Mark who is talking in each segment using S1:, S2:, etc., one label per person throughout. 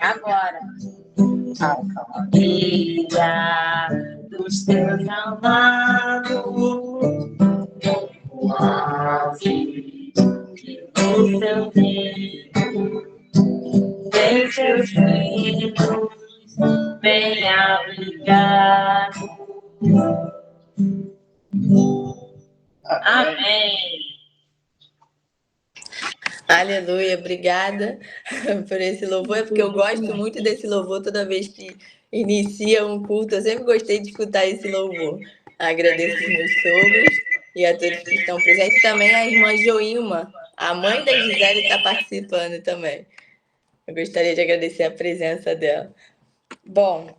S1: Agora, alcaldia dos teus amados, o auge do teu dedo, vem seus filhos, bem abrigados. Amém.
S2: Aleluia, obrigada por esse louvor, é porque eu gosto muito desse louvor toda vez que inicia um culto, eu sempre gostei de escutar esse louvor. Agradeço os meus sogros e a todos que estão presentes, também a irmã Joilma, a mãe da Gisele, está participando também. Eu gostaria de agradecer a presença dela. Bom,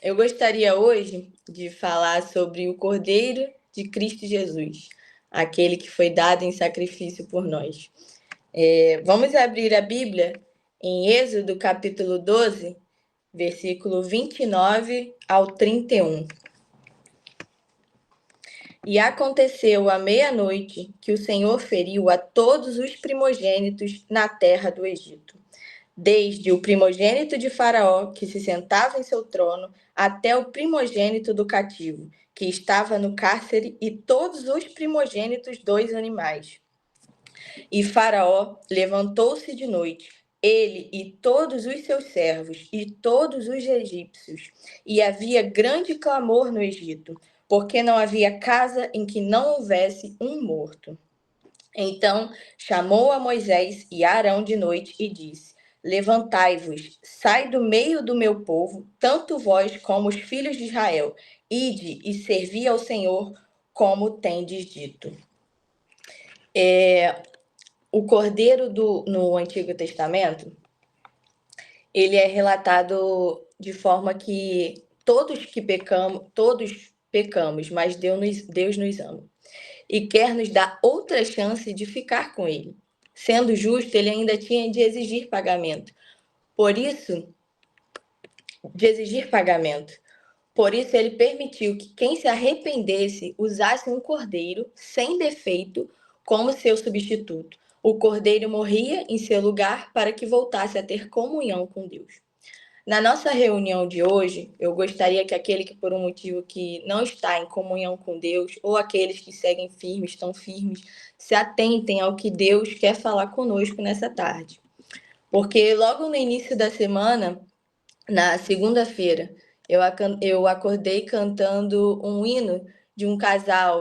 S2: eu gostaria hoje de falar sobre o Cordeiro de Cristo Jesus, aquele que foi dado em sacrifício por nós. Vamos abrir a Bíblia em Êxodo capítulo 12, versículo 29 ao 31. E aconteceu à meia-noite que o Senhor feriu a todos os primogênitos na terra do Egito, desde o primogênito de Faraó, que se sentava em seu trono, até o primogênito do cativo, que estava no cárcere, e todos os primogênitos dos animais. E Faraó levantou-se de noite, ele e todos os seus servos, e todos os egípcios, e havia grande clamor no Egito, porque não havia casa em que não houvesse um morto. Então chamou a Moisés e a Arão de noite e disse: Levantai-vos, sai do meio do meu povo, tanto vós como os filhos de Israel, ide e servi ao Senhor, como tendes dito. O cordeiro no Antigo Testamento, ele é relatado de forma que todos pecamos, mas Deus nos ama e quer nos dar outra chance de ficar com ele. Sendo justo, ele ainda tinha de exigir pagamento. Por isso, ele permitiu que quem se arrependesse usasse um cordeiro sem defeito como seu substituto. O cordeiro morria em seu lugar para que voltasse a ter comunhão com Deus. Na nossa reunião de hoje, eu gostaria que aquele que por um motivo que não está em comunhão com Deus, ou aqueles que seguem firmes, estão firmes, se atentem ao que Deus quer falar conosco nessa tarde. Porque logo no início da semana, na segunda-feira, eu acordei cantando um hino de um casal,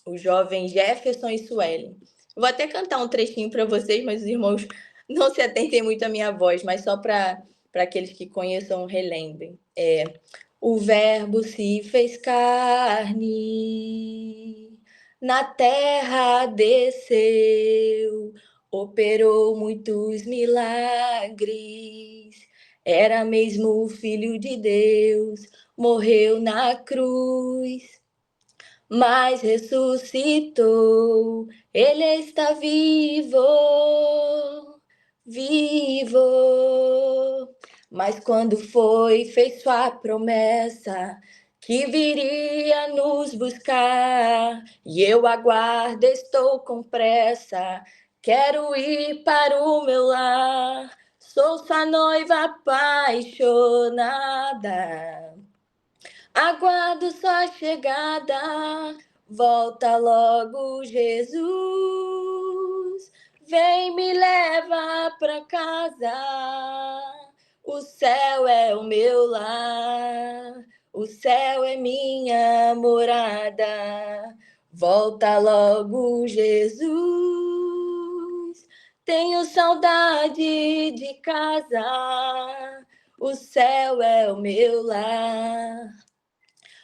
S2: o jovem Jefferson e Suelen. Vou até cantar um trechinho para vocês, mas os irmãos não se atentem muito à minha voz, mas só para aqueles que conheçam, relembrem. O Verbo se fez carne, na terra desceu, operou muitos milagres, era mesmo o Filho de Deus, morreu na cruz, mas ressuscitou, ele está vivo, vivo. Mas quando fez sua promessa que viria nos buscar, e eu aguardo, estou com pressa, quero ir para o meu lar, sou sua noiva apaixonada, aguardo sua chegada, volta logo, Jesus, vem me leva para casa, o céu é o meu lar, o céu é minha morada, volta logo, Jesus, tenho saudade de casa, o céu é o meu lar,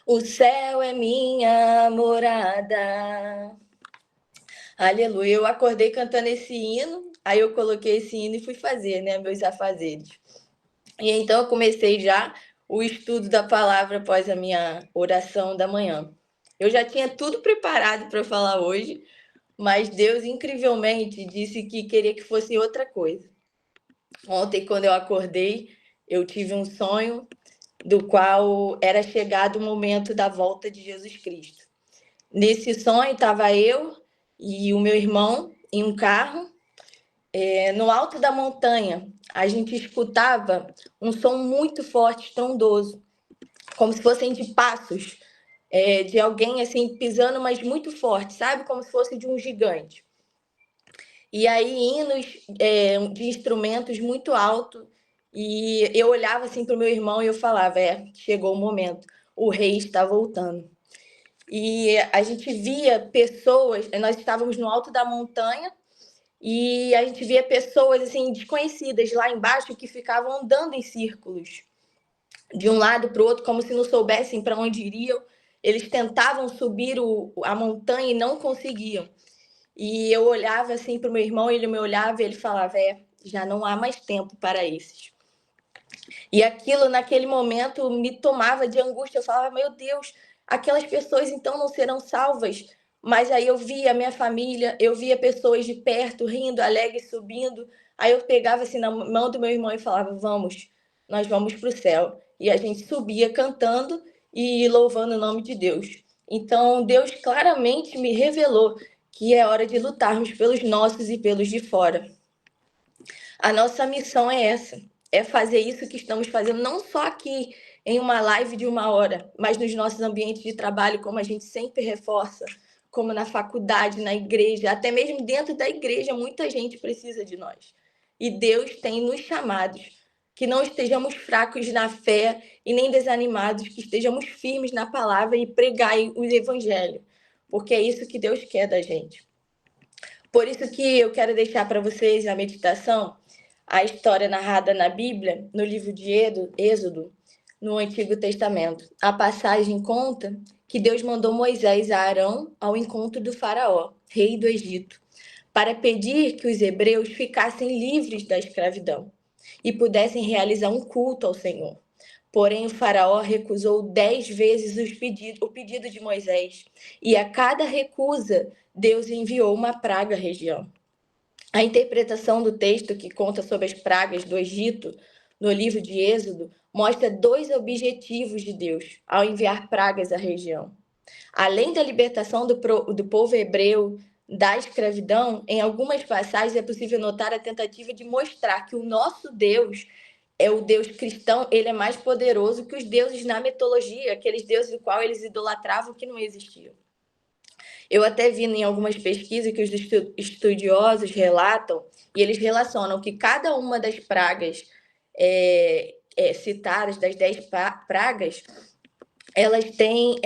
S2: o céu é minha morada. Aleluia. Eu acordei cantando esse hino, aí eu coloquei esse hino e fui fazer, meus afazeres. E então eu comecei já o estudo da palavra após a minha oração da manhã. Eu já tinha tudo preparado para falar hoje, mas Deus incrivelmente disse que queria que fosse outra coisa. Ontem, quando eu acordei, eu tive um sonho do qual era chegado o momento da volta de Jesus Cristo. Nesse sonho estava eu e o meu irmão em um carro, No alto da montanha, a gente escutava um som muito forte, estrondoso, como se fossem de passos, de alguém assim pisando, mas muito forte, sabe? Como se fosse de um gigante. E aí hinos de instrumentos muito alto. E eu olhava assim para o meu irmão e eu falava: chegou o momento, o rei está voltando. E a gente via pessoas, nós estávamos no alto da montanha e a gente via pessoas assim desconhecidas lá embaixo que ficavam andando em círculos, de um lado para o outro, como se não soubessem para onde iriam. Eles tentavam subir a montanha e não conseguiam. E eu olhava assim para o meu irmão, ele me olhava e ele falava: já não há mais tempo para esses. E aquilo, naquele momento, me tomava de angústia. Eu falava: meu Deus, aquelas pessoas então não serão salvas. Mas aí eu via a minha família, eu via pessoas de perto rindo, alegres, subindo. Aí eu pegava assim na mão do meu irmão e falava: vamos, nós vamos para o céu. E a gente subia cantando e louvando o nome de Deus. Então, Deus claramente me revelou que é hora de lutarmos pelos nossos e pelos de fora. A nossa missão é essa, é fazer isso que estamos fazendo, não só aqui em uma live de 1 hora, mas nos nossos ambientes de trabalho, como a gente sempre reforça, como na faculdade, na igreja, até mesmo dentro da igreja, muita gente precisa de nós. E Deus tem nos chamados, que não estejamos fracos na fé e nem desanimados, que estejamos firmes na palavra e pregar o evangelho, porque é isso que Deus quer da gente. Por isso que eu quero deixar para vocês a meditação, a história narrada na Bíblia, no livro de Êxodo, no Antigo Testamento. A passagem conta que Deus mandou Moisés a Arão ao encontro do faraó, rei do Egito, para pedir que os hebreus ficassem livres da escravidão e pudessem realizar um culto ao Senhor. Porém, o faraó recusou 10 vezes o pedido de Moisés, e a cada recusa, Deus enviou uma praga à região. A interpretação do texto que conta sobre as pragas do Egito, no livro de Êxodo, mostra 2 objetivos de Deus ao enviar pragas à região. Além da libertação do povo hebreu da escravidão, em algumas passagens é possível notar a tentativa de mostrar que o nosso Deus é o Deus cristão, ele é mais poderoso que os deuses na mitologia, aqueles deuses do qual eles idolatravam que não existiam. Eu até vi em algumas pesquisas que os estudiosos relatam, e eles relacionam que cada uma das pragas citadas, das 10 pragas, elas têm,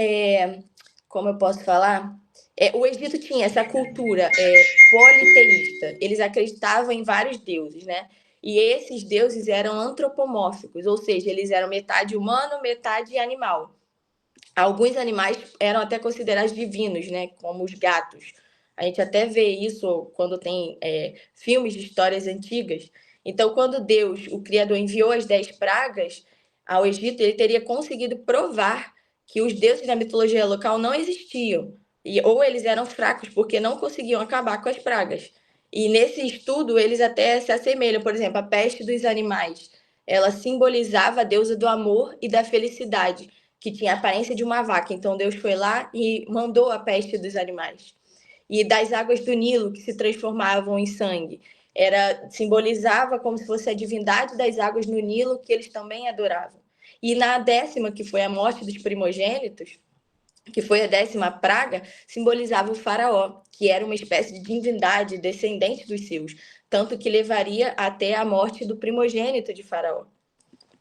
S2: como eu posso falar? O Egito tinha essa cultura politeísta, eles acreditavam em vários deuses, né? E esses deuses eram antropomórficos, ou seja, eles eram metade humano, metade animal. Alguns animais eram até considerados divinos, né? Como os gatos. A gente até vê isso quando tem filmes de histórias antigas. Então, quando Deus, o Criador, enviou as 10 pragas ao Egito, ele teria conseguido provar que os deuses da mitologia local não existiam. Ou eles eram fracos, porque não conseguiam acabar com as pragas. E nesse estudo, eles até se assemelham. Por exemplo, a peste dos animais. Ela simbolizava a deusa do amor e da felicidade, que tinha a aparência de uma vaca. Então Deus foi lá e mandou a peste dos animais. E das águas do Nilo, que se transformavam em sangue. Simbolizava como se fosse a divindade das águas no Nilo, que eles também adoravam. E na 10ª, que foi a morte dos primogênitos, que foi a 10ª praga, simbolizava o faraó, que era uma espécie de divindade descendente dos seus, tanto que levaria até a morte do primogênito de faraó,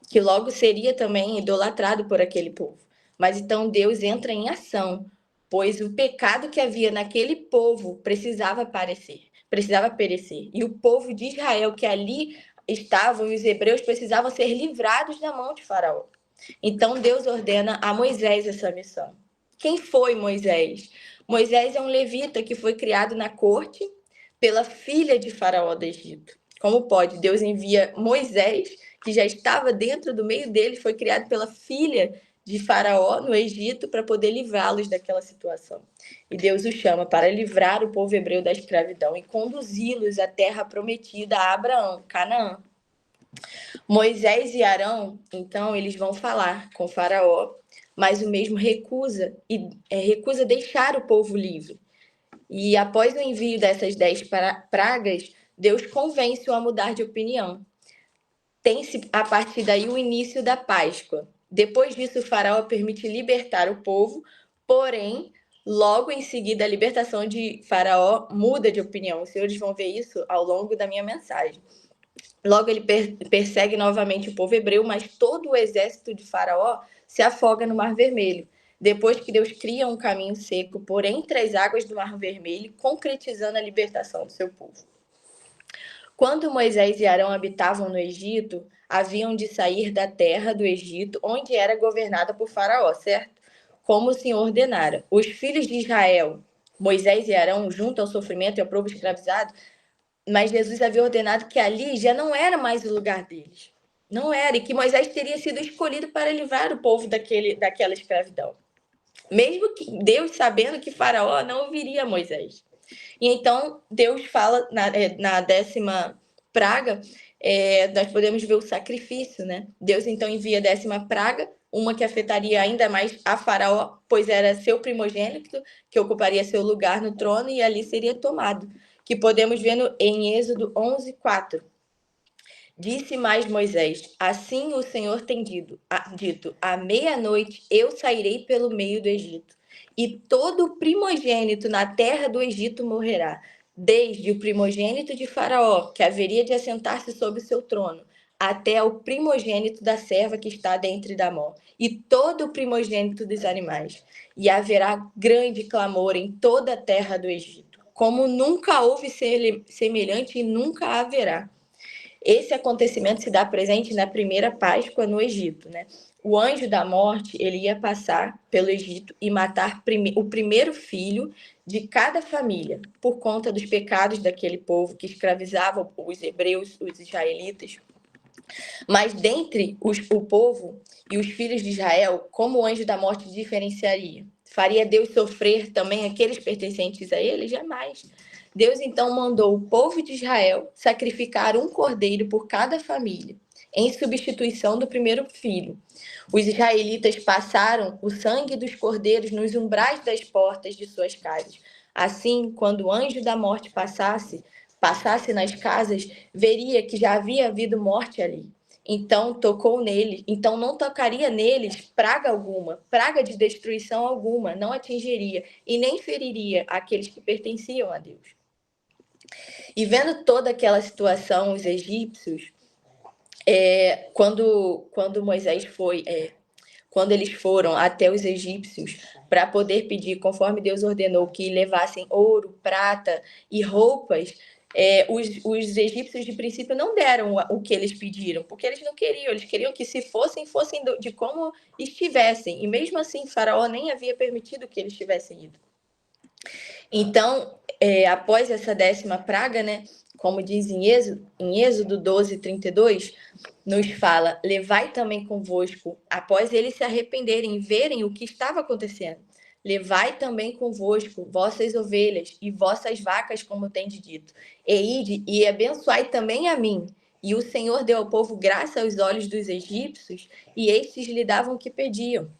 S2: que logo seria também idolatrado por aquele povo. Mas então Deus entra em ação, pois o pecado que havia naquele povo precisava perecer. E o povo de Israel que ali estavam, os hebreus, precisavam ser livrados da mão de Faraó. Então Deus ordena a Moisés essa missão. Quem foi Moisés? Moisés é um levita que foi criado na corte pela filha de Faraó do Egito. Como pode? Deus envia Moisés, que já estava dentro do meio dele, foi criado pela filha de Faraó no Egito para poder livrá-los daquela situação. E Deus o chama para livrar o povo hebreu da escravidão e conduzi-los à terra prometida a Abraão, Canaã. Moisés e Arão, então, eles vão falar com Faraó, mas o mesmo recusa deixar o povo livre. E após o envio dessas 10 pragas, Deus convence-o a mudar de opinião. Tem-se a partir daí o início da Páscoa. Depois disso, o faraó permite libertar o povo, porém, logo em seguida, a libertação de Faraó muda de opinião. Os senhores vão ver isso ao longo da minha mensagem. Logo, ele persegue novamente o povo hebreu, mas todo o exército de Faraó se afoga no Mar Vermelho. Depois que Deus cria um caminho seco por entre as águas do Mar Vermelho, concretizando a libertação do seu povo. Quando Moisés e Arão habitavam no Egito, haviam de sair da terra do Egito, onde era governada por Faraó, certo? Como o Senhor ordenara. Os filhos de Israel, Moisés e Arão, junto ao sofrimento e ao povo escravizado, mas Jesus havia ordenado que ali já não era mais o lugar deles. Não era, e que Moisés teria sido escolhido para livrar o povo daquela escravidão. Mesmo que Deus sabendo que Faraó não ouviria Moisés. E então Deus fala na 10ª praga, nós podemos ver o sacrifício, né? Deus então envia a 10ª praga, uma que afetaria ainda mais a Faraó, pois era seu primogênito, que ocuparia seu lugar no trono e ali seria tomado, que podemos ver em Êxodo 11:4. Disse mais Moisés: assim o Senhor tem dito, à meia-noite eu sairei pelo meio do Egito, e todo o primogênito na terra do Egito morrerá, desde o primogênito de Faraó, que haveria de assentar-se sobre o seu trono, até o primogênito da serva que está dentre da mão, e todo o primogênito dos animais. E haverá grande clamor em toda a terra do Egito, como nunca houve semelhante e nunca haverá. Esse acontecimento se dá presente na primeira Páscoa no Egito, né? O anjo da morte, ele ia passar pelo Egito e matar o primeiro filho de cada família, por conta dos pecados daquele povo que escravizava os hebreus, os israelitas. Mas dentre o povo e os filhos de Israel, como o anjo da morte diferenciaria? Faria Deus sofrer também aqueles pertencentes a ele? Jamais. Deus então mandou o povo de Israel sacrificar um cordeiro por cada família, em substituição do primeiro filho. Os israelitas passaram o sangue dos cordeiros nos umbrais das portas de suas casas. Assim, quando o anjo da morte passasse nas casas, veria que já havia havido morte ali. Então não tocaria neles praga alguma, praga de destruição alguma, não atingiria e nem feriria aqueles que pertenciam a Deus. E vendo toda aquela situação, os egípcios, quando Moisés quando eles foram até os egípcios para poder pedir, conforme Deus ordenou, que levassem ouro, prata e roupas, os egípcios de princípio não deram o que eles pediram, porque eles não queriam, eles queriam que se fossem de como estivessem, e mesmo assim Faraó nem havia permitido que eles tivessem ido. Então, após essa 10ª praga, né, como diz em Êxodo 12:32, nos fala: levai também convosco, após eles se arrependerem e verem o que estava acontecendo, levai também convosco vossas ovelhas e vossas vacas, como tendes dito, e ide e abençoai também a mim. E o Senhor deu ao povo graça aos olhos dos egípcios, e estes lhe davam o que pediam.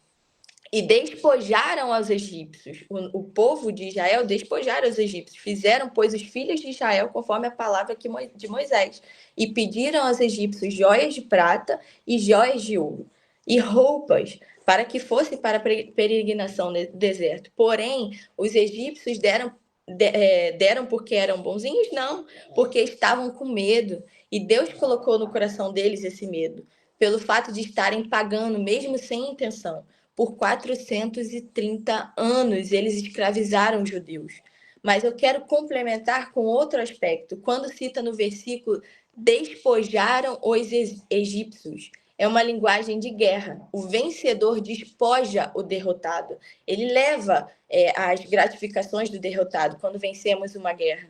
S2: E despojaram aos egípcios. O povo de Israel despojaram os egípcios. Fizeram, pois, os filhos de Israel conforme a palavra de Moisés. E pediram aos egípcios joias de prata e joias de ouro. E roupas, para que fosse para a peregrinação no deserto. Porém, os egípcios deram porque eram bonzinhos? Não, porque estavam com medo. E Deus colocou no coração deles esse medo, pelo fato de estarem pagando, mesmo sem intenção. Por 430 anos, eles escravizaram os judeus. Mas eu quero complementar com outro aspecto. Quando cita no versículo, despojaram os egípcios. É uma linguagem de guerra. O vencedor despoja o derrotado. Ele leva as gratificações do derrotado quando vencemos uma guerra.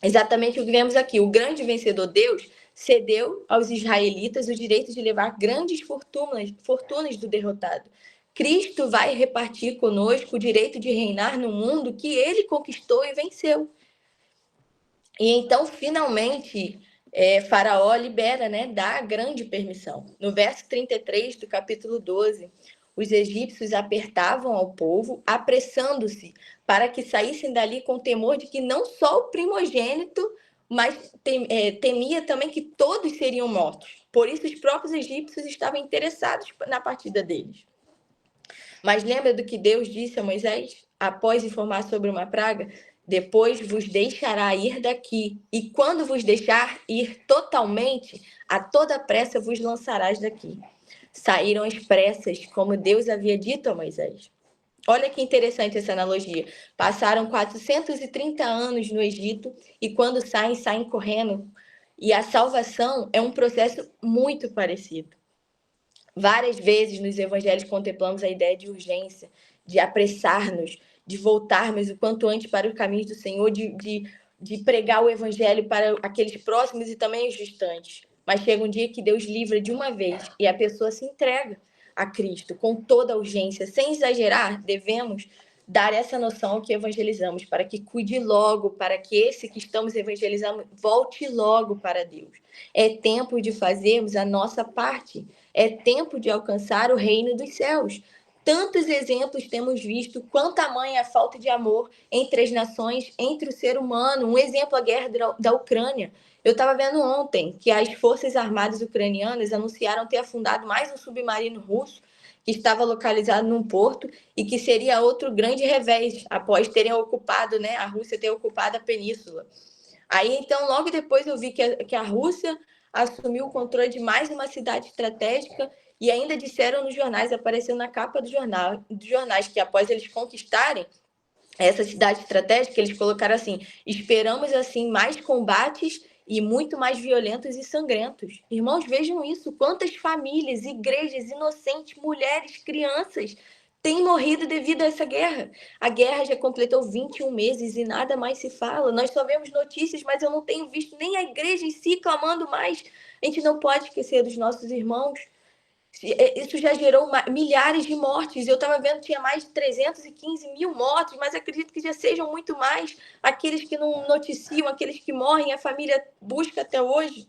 S2: Exatamente o que vemos aqui. O grande vencedor, Deus, cedeu aos israelitas o direito de levar grandes fortunas do derrotado. Cristo vai repartir conosco o direito de reinar no mundo que ele conquistou e venceu. E então, finalmente, Faraó libera, né, dá a grande permissão. No verso 33 do capítulo 12, os egípcios apertavam ao povo, apressando-se para que saíssem dali com temor de que não só o primogênito mas temia também que todos seriam mortos. Por isso, os próprios egípcios estavam interessados na partida deles. Mas lembra do que Deus disse a Moisés? Após informar sobre uma praga, depois vos deixará ir daqui, e quando vos deixar ir totalmente, a toda pressa vos lançarás daqui. Saíram às pressas, como Deus havia dito a Moisés. Olha que interessante essa analogia. Passaram 430 anos no Egito e quando saem, saem correndo. E a salvação é um processo muito parecido. Várias vezes nos evangelhos contemplamos a ideia de urgência, de apressar-nos, de voltarmos o quanto antes para os caminhos do Senhor, de pregar o evangelho para aqueles próximos e também os distantes. Mas chega um dia que Deus livra de uma vez e a pessoa se entrega a Cristo com toda a urgência. Sem exagerar, devemos dar essa noção ao que evangelizamos, para que cuide logo, para que esse que estamos evangelizando volte logo para Deus. É tempo de fazermos a nossa parte. É tempo de alcançar o reino dos céus. Tantos exemplos temos visto, quão tamanha é a falta de amor entre as nações, entre o ser humano. Um exemplo, a guerra da Ucrânia. Eu estava vendo ontem que as forças armadas ucranianas anunciaram ter afundado mais um submarino russo que estava localizado num porto e que seria outro grande revés após terem ocupado, né, a Rússia ter ocupado a península. Aí, então, logo depois eu vi que a Rússia assumiu o controle de mais uma cidade estratégica e ainda disseram nos jornais, apareceu na capa dos jornais, que após eles conquistarem essa cidade estratégica, eles colocaram assim: esperamos assim mais combates e muito mais violentos e sangrentos. Irmãos, vejam isso, quantas famílias, igrejas, inocentes, mulheres, crianças têm morrido devido a essa guerra. A guerra já completou 21 meses e nada mais se fala. Nós só vemos notícias, mas eu não tenho visto nem a igreja em si clamando mais. A gente não pode esquecer dos nossos irmãos. Isso já gerou milhares de mortes. Eu estava vendo que tinha mais de 315 mil mortos, mas acredito que já sejam muito mais aqueles que não noticiam, aqueles que morrem, a família busca até hoje.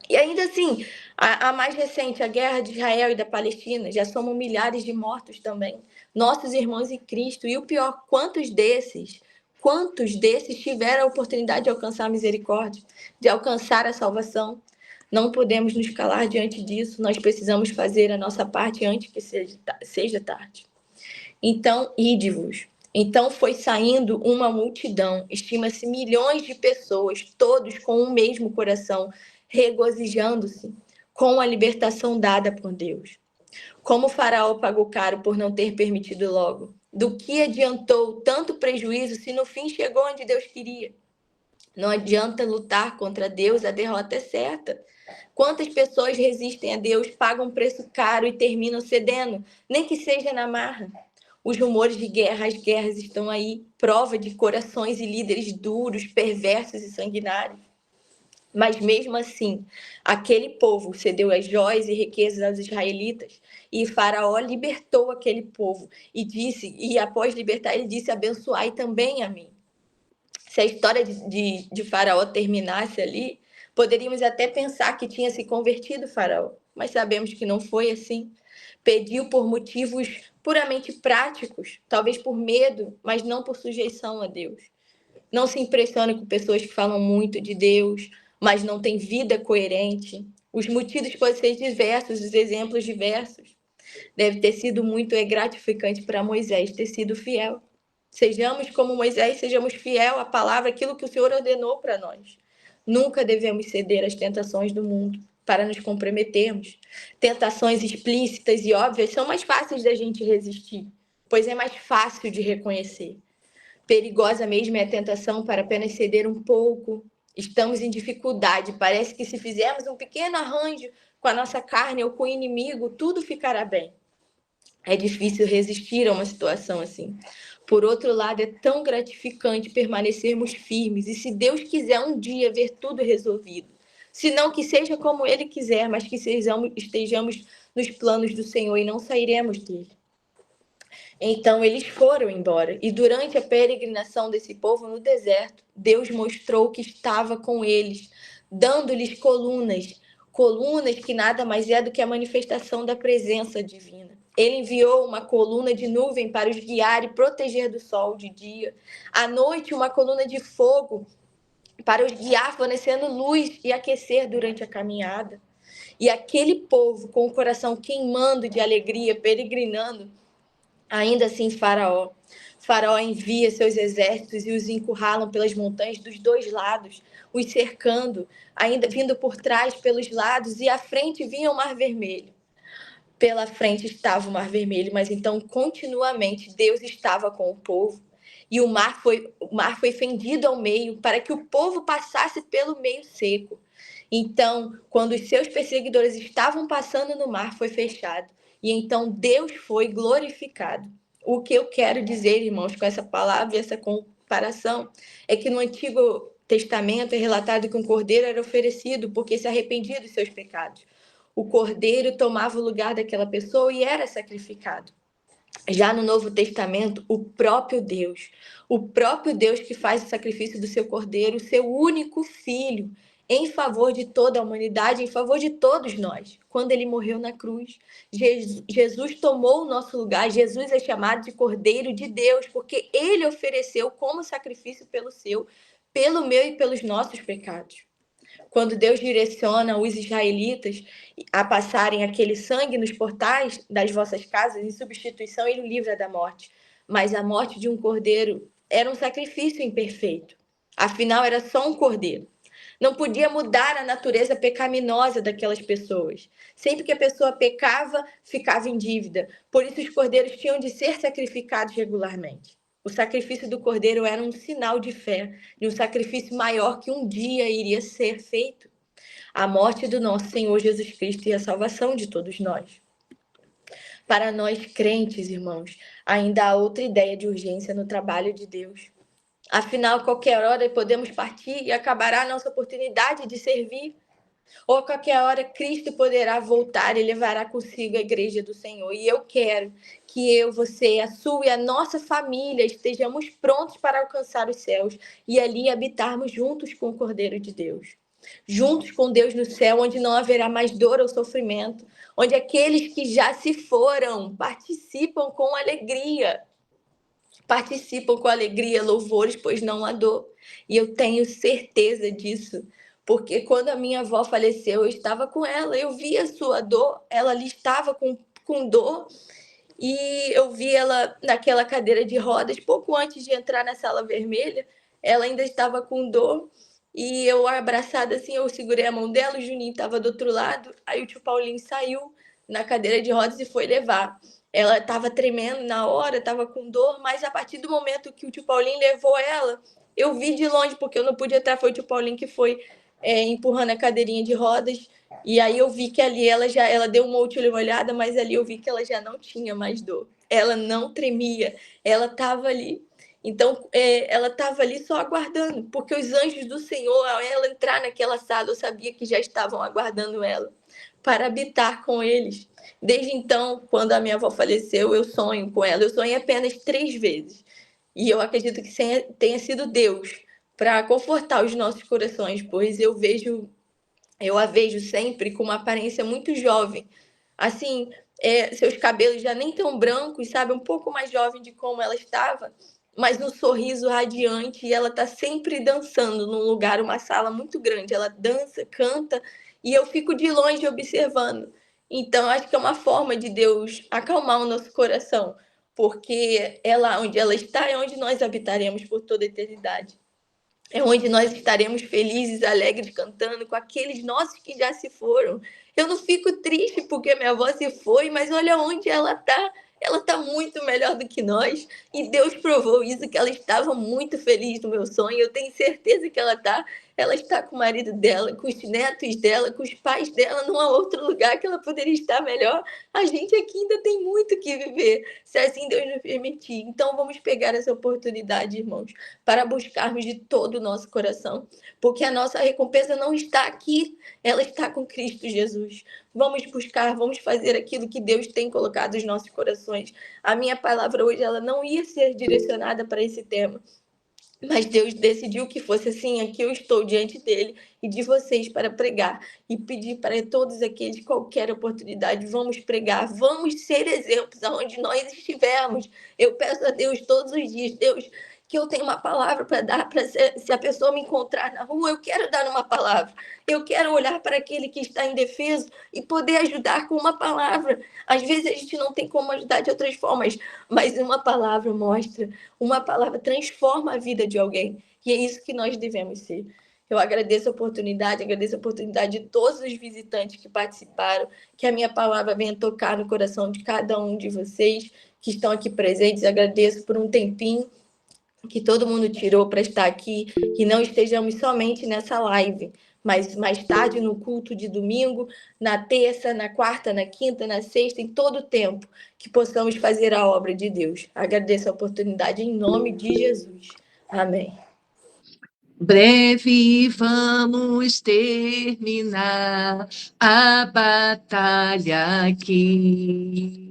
S2: E ainda assim, a mais recente, a guerra de Israel e da Palestina, já somam milhares de mortos também. Nossos irmãos em Cristo. E o pior, quantos desses tiveram a oportunidade de alcançar a misericórdia, de alcançar a salvação? Não podemos nos calar diante disso, nós precisamos fazer a nossa parte antes que seja tarde. Então, ide-vos. Então foi saindo uma multidão, estima-se milhões de pessoas, todos com o mesmo coração, regozijando-se com a libertação dada por Deus. Como o faraó pagou caro por não ter permitido logo? Do que adiantou tanto prejuízo se no fim chegou onde Deus queria? Não adianta lutar contra Deus, a derrota é certa. Quantas pessoas resistem a Deus, pagam um preço caro e terminam cedendo, nem que seja na marra? Os rumores de guerra, as guerras estão aí, prova de corações e líderes duros, perversos e sanguinários. Mas mesmo assim, aquele povo cedeu as joias e riquezas aos israelitas, e Faraó libertou aquele povo e após libertar, ele disse: abençoai também a mim. Se a história de Faraó terminasse ali, poderíamos até pensar que tinha se convertido Faraó, mas sabemos que não foi assim. Pediu por motivos puramente práticos, talvez por medo, mas não por sujeição a Deus. Não se impressione com pessoas que falam muito de Deus, mas não têm vida coerente. Os motivos podem ser diversos, os exemplos diversos. Deve ter sido muito gratificante para Moisés ter sido fiel. Sejamos como Moisés, sejamos fiel à palavra, aquilo que o Senhor ordenou para nós. Nunca devemos ceder às tentações do mundo para nos comprometermos. Tentações explícitas e óbvias são mais fáceis da gente resistir, pois é mais fácil de reconhecer. Perigosa mesmo é a tentação para apenas ceder um pouco. Estamos em dificuldade. Parece que se fizermos um pequeno arranjo com a nossa carne ou com o inimigo, tudo ficará bem. É difícil resistir a uma situação assim. Por outro lado, é tão gratificante permanecermos firmes e, se Deus quiser um dia ver tudo resolvido, se não que seja como Ele quiser, mas que estejamos nos planos do Senhor e não sairemos dele. Então eles foram embora, e durante a peregrinação desse povo no deserto, Deus mostrou que estava com eles, dando-lhes colunas que nada mais é do que a manifestação da presença divina. Ele enviou uma coluna de nuvem para os guiar e proteger do sol de dia. À noite, uma coluna de fogo para os guiar, fornecendo luz e aquecer durante a caminhada. E aquele povo, com o coração queimando de alegria, peregrinando, ainda assim Faraó envia seus exércitos e os encurralam pelas montanhas dos dois lados, os cercando, ainda vindo por trás pelos lados, e à frente vinha o Mar Vermelho. Pela frente estava o Mar Vermelho, mas então continuamente Deus estava com o povo. E o mar foi fendido ao meio para que o povo passasse pelo meio seco. Então, quando os seus perseguidores estavam passando no mar, foi fechado. E então Deus foi glorificado. O que eu quero dizer, irmãos, com essa palavra e essa comparação, é que no Antigo Testamento é relatado que um cordeiro era oferecido porque se arrependia dos seus pecados. O cordeiro tomava o lugar daquela pessoa e era sacrificado. Já no Novo Testamento, o próprio Deus que faz o sacrifício do seu cordeiro, o seu único filho, em favor de toda a humanidade, em favor de todos nós. Quando ele morreu na cruz, Jesus tomou o nosso lugar. Jesus é chamado de Cordeiro de Deus, porque ele ofereceu como sacrifício pelo meu e pelos nossos pecados. Quando Deus direciona os israelitas a passarem aquele sangue nos portais das vossas casas, em substituição, ele o livra da morte. Mas a morte de um cordeiro era um sacrifício imperfeito. Afinal, era só um cordeiro. Não podia mudar a natureza pecaminosa daquelas pessoas. Sempre que a pessoa pecava, ficava em dívida. Por isso, os cordeiros tinham de ser sacrificados regularmente. O sacrifício do cordeiro era um sinal de fé, de um sacrifício maior que um dia iria ser feito. A morte do nosso Senhor Jesus Cristo e a salvação de todos nós. Para nós crentes, irmãos, ainda há outra ideia de urgência no trabalho de Deus. Afinal, qualquer hora podemos partir e acabará a nossa oportunidade de servir. Ou a qualquer hora Cristo poderá voltar e levará consigo a igreja do Senhor. E eu quero que eu, você, a sua e a nossa família estejamos prontos para alcançar os céus e ali habitarmos juntos com o Cordeiro de Deus. Juntos com Deus no céu, onde não haverá mais dor ou sofrimento, onde aqueles que já se foram participam com alegria. Participam com alegria, louvores, pois não há dor. E eu tenho certeza disso. Porque quando a minha avó faleceu, eu estava com ela, eu vi a sua dor, ela ali estava com dor, e eu vi ela naquela cadeira de rodas, pouco antes de entrar na sala vermelha, ela ainda estava com dor, e eu abraçada assim, eu segurei a mão dela, o Juninho estava do outro lado, aí o tio Paulinho saiu na cadeira de rodas e foi levar. Ela estava tremendo na hora, estava com dor, mas a partir do momento que o tio Paulinho levou ela, eu vi de longe, porque eu não podia entrar, foi o tio Paulinho que foi empurrando a cadeirinha de rodas, e aí eu vi que ali ela deu uma última olhada, mas ali eu vi que ela já não tinha mais dor. Ela não tremia, ela estava ali. Então, ela estava ali só aguardando, porque os anjos do Senhor, ao ela entrar naquela sala, eu sabia que já estavam aguardando ela para habitar com eles. Desde então, quando a minha avó faleceu, eu sonho com ela. Eu sonhei apenas 3 vezes. E eu acredito que tenha sido Deus para confortar os nossos corações, pois eu a vejo sempre com uma aparência muito jovem. Assim, seus cabelos já nem tão brancos, sabe? Um pouco mais jovem de como ela estava, mas um sorriso radiante, e ela está sempre dançando num lugar, uma sala muito grande. Ela dança, canta, e eu fico de longe observando. Então, acho que é uma forma de Deus acalmar o nosso coração, porque ela, onde ela está, é onde nós habitaremos por toda a eternidade. É onde nós estaremos felizes, alegres, cantando com aqueles nossos que já se foram. Eu não fico triste porque minha avó se foi, mas olha onde ela está. Ela está muito melhor do que nós. E Deus provou isso, que ela estava muito feliz no meu sonho. Eu tenho certeza que ela está. Ela está com o marido dela, com os netos dela, com os pais dela. Não há outro lugar que ela poderia estar melhor. A gente aqui ainda tem muito que viver, se assim Deus nos permitir. Então vamos pegar essa oportunidade, irmãos, para buscarmos de todo o nosso coração, porque a nossa recompensa não está aqui, ela está com Cristo Jesus. Vamos buscar, vamos fazer aquilo que Deus tem colocado nos nossos corações. A minha palavra hoje, ela não ia ser direcionada para esse tema, mas Deus decidiu que fosse assim. Aqui eu estou diante dele e de vocês para pregar e pedir para todos aqueles, qualquer oportunidade, vamos pregar, vamos ser exemplos aonde nós estivermos. Eu peço a Deus todos os dias, Deus, que eu tenho uma palavra para dar, para se a pessoa me encontrar na rua, eu quero dar uma palavra. Eu quero olhar para aquele que está indefeso e poder ajudar com uma palavra. Às vezes a gente não tem como ajudar de outras formas, mas uma palavra mostra, uma palavra transforma a vida de alguém. E é isso que nós devemos ser. Eu agradeço a oportunidade de todos os visitantes que participaram, que a minha palavra venha tocar no coração de cada um de vocês que estão aqui presentes. Agradeço por um tempinho que todo mundo tirou para estar aqui, que não estejamos somente nessa live, mas mais tarde no culto de domingo, na terça, na quarta, na quinta, na sexta, em todo o tempo, que possamos fazer a obra de Deus. Agradeço a oportunidade em nome de Jesus. Amém.
S3: Breve vamos terminar a batalha aqui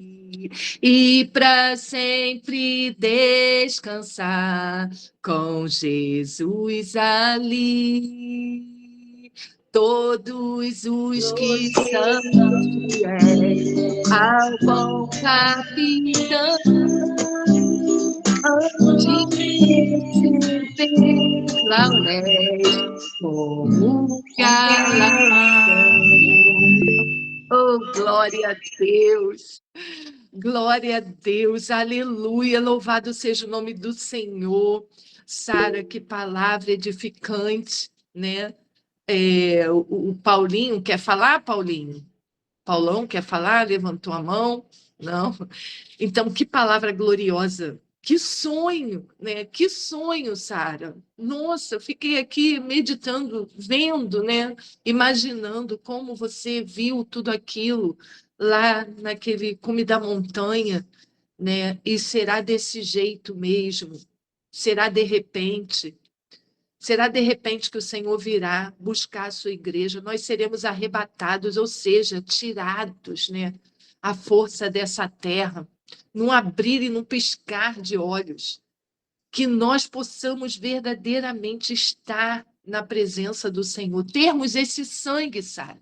S3: e para sempre descansar com Jesus ali. Todos os que são fiéis ao bom capitão como galardão. Oh, glória a Deus! Glória a Deus, aleluia, louvado seja o nome do Senhor. Sara, que palavra edificante, né? O Paulinho quer falar, Paulinho? Paulão quer falar? Levantou a mão? Não? Então, que palavra gloriosa. Que sonho, né? Que sonho, Sara. Nossa, eu fiquei aqui meditando, vendo, né? Imaginando como você viu tudo aquilo lá naquele cume da montanha, né? E será desse jeito mesmo? Será de repente? Será de repente que o Senhor virá buscar a sua igreja? Nós seremos arrebatados, ou seja, tirados, né? À força dessa terra, num abrir e num piscar de olhos, que nós possamos verdadeiramente estar na presença do Senhor, termos esse sangue, Sara,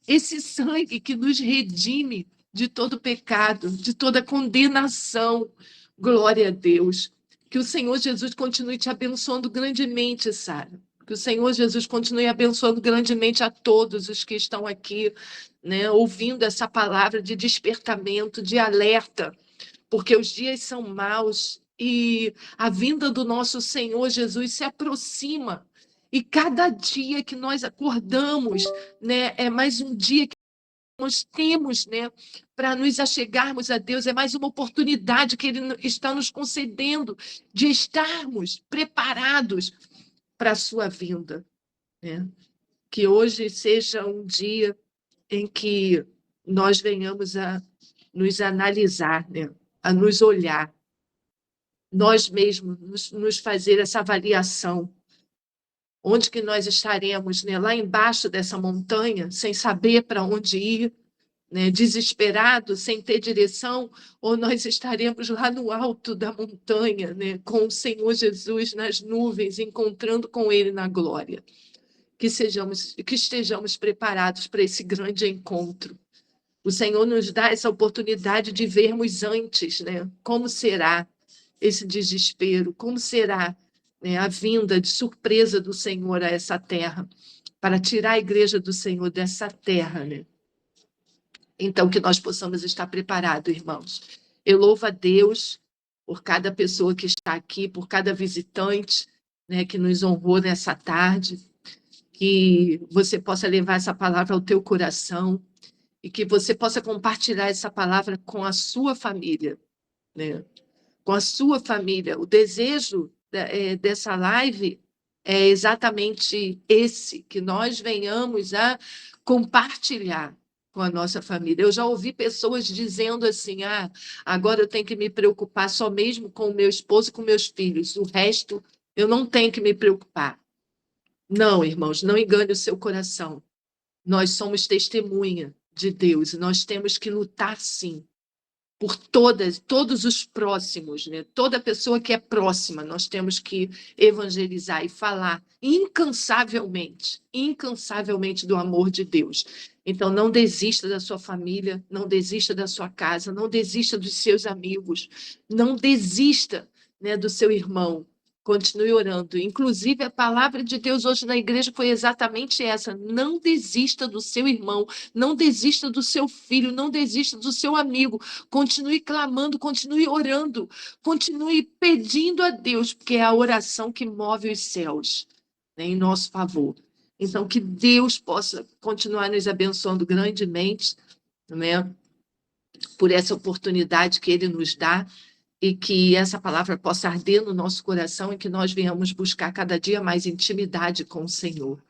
S3: esse sangue que nos redime de todo pecado, de toda condenação. Glória a Deus. Que o Senhor Jesus continue te abençoando grandemente, Sara. Que o Senhor Jesus continue abençoando grandemente a todos os que estão aqui, né, ouvindo essa palavra de despertamento, de alerta, porque os dias são maus e a vinda do nosso Senhor Jesus se aproxima. E cada dia que nós acordamos, né, é mais um dia que nós temos, né, para nos achegarmos a Deus, é mais uma oportunidade que Ele está nos concedendo de estarmos preparados para a sua vinda, né? Que hoje seja um dia em que nós venhamos a nos analisar, né, a nos olhar, nós mesmos nos fazer essa avaliação. Onde que nós estaremos, né? Lá embaixo dessa montanha, sem saber para onde ir, né? Desesperados, sem ter direção, ou nós estaremos lá no alto da montanha, né? Com o Senhor Jesus nas nuvens, encontrando com Ele na glória. Que estejamos preparados para esse grande encontro. O Senhor nos dá essa oportunidade de vermos antes, né? Como será esse desespero, como será, né, a vinda de surpresa do Senhor a essa terra, para tirar a igreja do Senhor dessa terra, né? Então, que nós possamos estar preparados, irmãos. Eu louvo a Deus por cada pessoa que está aqui, por cada visitante, né, que nos honrou nessa tarde, que você possa levar essa palavra ao teu coração e que você possa compartilhar essa palavra com a sua família, né? Com a sua família. O desejo dessa live é exatamente esse, que nós venhamos a compartilhar com a nossa família. Eu já ouvi pessoas dizendo assim, agora eu tenho que me preocupar só mesmo com o meu esposo e com meus filhos, o resto eu não tenho que me preocupar. Não, irmãos, não engane o seu coração. Nós somos testemunha de Deus e nós temos que lutar, sim, por todos os próximos, né? Toda pessoa que é próxima, nós temos que evangelizar e falar incansavelmente do amor de Deus. Então, não desista da sua família, não desista da sua casa, não desista dos seus amigos, não desista, né, do seu irmão, Continue orando. Inclusive, a palavra de Deus hoje na igreja foi exatamente essa. Não desista do seu irmão, não desista do seu filho, não desista do seu amigo. Continue clamando, continue orando, continue pedindo a Deus, porque é a oração que move os céus, né, em nosso favor. Então, que Deus possa continuar nos abençoando grandemente, né, por essa oportunidade que Ele nos dá, e que essa palavra possa arder no nosso coração e que nós venhamos buscar cada dia mais intimidade com o Senhor,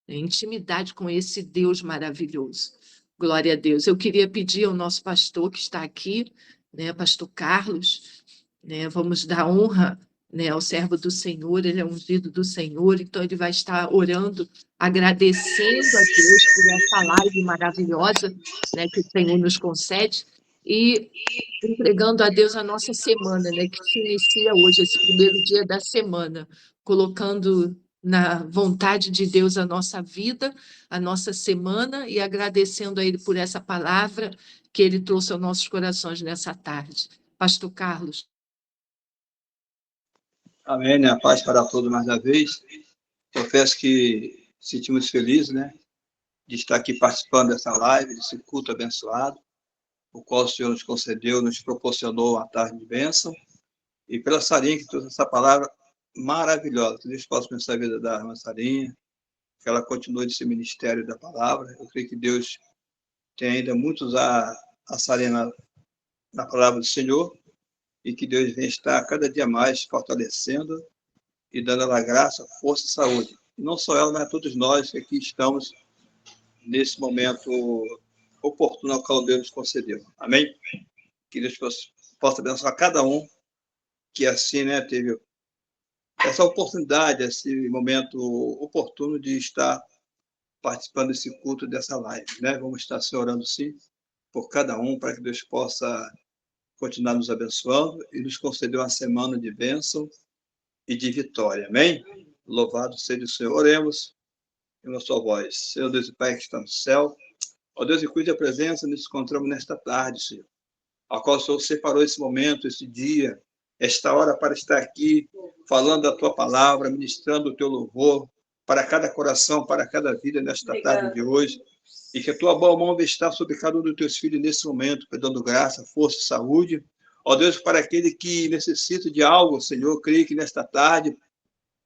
S3: né? Intimidade com esse Deus maravilhoso. Glória a Deus. Eu queria pedir ao nosso pastor que está aqui, né, pastor Carlos, né, vamos dar honra, né, ao servo do Senhor, ele é ungido do Senhor, então ele vai estar orando, agradecendo a Deus por essa live maravilhosa, né, que o Senhor nos concede, e entregando a Deus a nossa semana, né, que se inicia hoje, esse primeiro dia da semana, colocando na vontade de Deus a nossa vida, a nossa semana, e agradecendo a Ele por essa palavra que Ele trouxe aos nossos corações nessa tarde. Pastor Carlos.
S4: Amém, né? A paz para todos mais uma vez. Confesso que sentimos felizes, né, de estar aqui participando dessa live, desse culto abençoado, o qual o Senhor nos concedeu, nos proporcionou uma tarde de bênção, e pela Sarinha que trouxe essa palavra maravilhosa. Que Deus possa abençoar a vida da irmã Sarinha, que ela continue nesse ministério da palavra. Eu creio que Deus tem ainda muito a usar a Sarinha na palavra do Senhor, e que Deus venha estar cada dia mais fortalecendo e dando ela graça, força e saúde. E não só ela, mas todos nós que aqui estamos nesse momento oportuno ao qual Deus nos concedeu. Amém? Que Deus possa abençoar cada um que assim, né, teve essa oportunidade, esse momento oportuno de estar participando desse culto, dessa live, né? Vamos estar se orando, sim, por cada um, para que Deus possa continuar nos abençoando e nos conceder uma semana de bênção e de vitória. Amém? Louvado seja o Senhor. Oremos em uma só voz. Senhor Deus e Pai que está no céu, ó Deus, e cuide a presença, nos encontramos nesta tarde, Senhor, a qual o Senhor separou esse momento, esse dia, esta hora para estar aqui, falando a Tua palavra, ministrando o Teu louvor para cada coração, para cada vida nesta tarde de hoje, e que a Tua boa mão está sobre cada um dos Teus filhos nesse momento, dando graça, força e saúde. Ó Deus, para aquele que necessita de algo, Senhor, eu creio que nesta tarde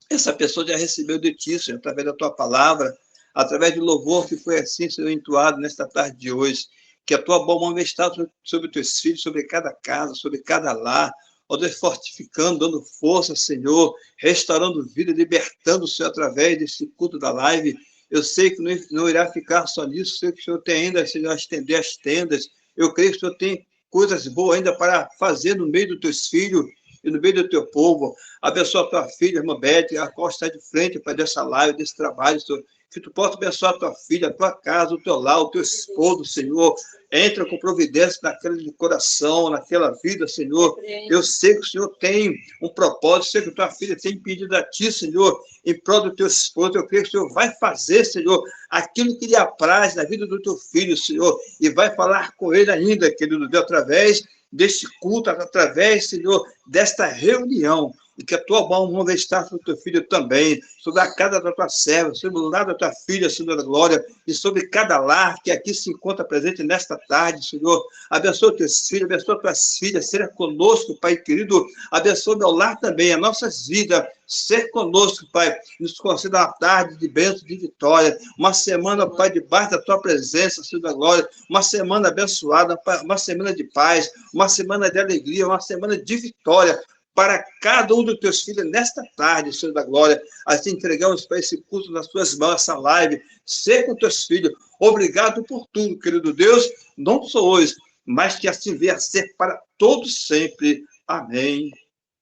S4: essa pessoa já recebeu de Ti, Senhor, através da Tua palavra, através do louvor que foi assim, Senhor, entoado nesta tarde de hoje. Que a Tua boa mão está sobre os Teus filhos, sobre cada casa, sobre cada lar, ó Deus, fortificando, dando força, Senhor, restaurando vida, libertando o Senhor através desse culto da live. Eu sei que não irá ficar só nisso, sei que o Senhor tem ainda, Senhor, a estender as tendas. Eu creio que o Senhor tem coisas boas ainda para fazer no meio dos Teus filhos e no meio do Teu povo. Abençoa a Tua filha, irmã Beth, a qual está de frente para dessa live, desse trabalho, Senhor. Que Tu possa abençoar a Tua filha, a Tua casa, o Teu lar, o Teu esposo, Senhor. Entra com providência naquele coração, naquela vida, Senhor. Eu sei que o Senhor tem um propósito, sei que Tua filha tem pedido a Ti, Senhor, em prol do Teu esposo. Eu creio que o Senhor vai fazer, Senhor, aquilo que lhe apraz na vida do Teu filho, Senhor, e vai falar com ele ainda, querido Deus, através deste culto, através, Senhor, desta reunião. E que a Tua mão vai estar sobre o Teu filho também, sobre a casa da Tua serva, sobre o lar da Tua filha, Senhor da glória, e sobre cada lar que aqui se encontra presente nesta tarde, Senhor. Abençoa Teus filhos, abençoa Tuas filhas, seja conosco, Pai querido. Abençoa meu lar também, as nossas vidas, ser conosco, Pai. Nos conceda uma tarde de bênção, de vitória. Uma semana, Pai, debaixo da Tua presença, Senhor da glória. Uma semana abençoada, uma semana de paz, uma semana de alegria, uma semana de vitória para cada um dos Teus filhos nesta tarde, Senhor da glória. Assim entregamos para esse culto nas Tuas mãos, essa live. Ser com Teus filhos. Obrigado por tudo, querido Deus, não só hoje, mas que assim venha a ser para todos sempre. Amém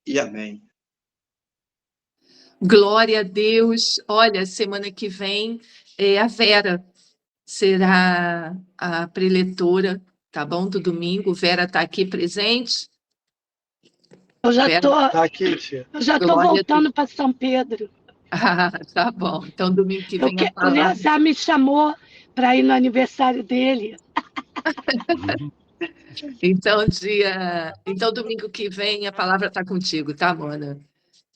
S4: e amém.
S3: Glória a Deus. Olha, semana que vem a Vera será a preletora, tá bom? Do domingo. Vera está aqui presente.
S5: Eu já
S3: Vera,
S5: estou
S4: Tá aqui, tia.
S5: voltando para São Pedro.
S3: Ah, tá bom. Então, domingo que vem a
S5: O
S3: palavra.
S5: Nessa me chamou para ir no aniversário dele.
S3: Então, domingo que vem a palavra está contigo, tá, Mona?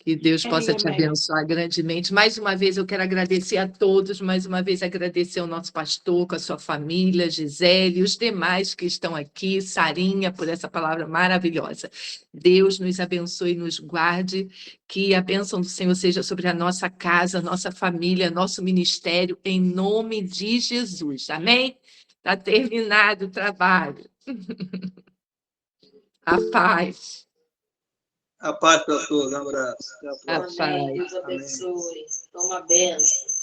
S3: Que Deus possa te abençoar grandemente. Mais uma vez, eu quero agradecer a todos, mais uma vez agradecer ao nosso pastor, com a sua família, Gisele, e os demais que estão aqui, Sarinha, por essa palavra maravilhosa. Deus nos abençoe e nos guarde, que a bênção do Senhor seja sobre a nossa casa, nossa família, nosso ministério, em nome de Jesus. Amém? Está terminado o trabalho. A paz.
S4: A paz para todos. Um abraço. Até a próxima.
S3: A paz.
S1: Amém. Deus abençoe. Toma a benção.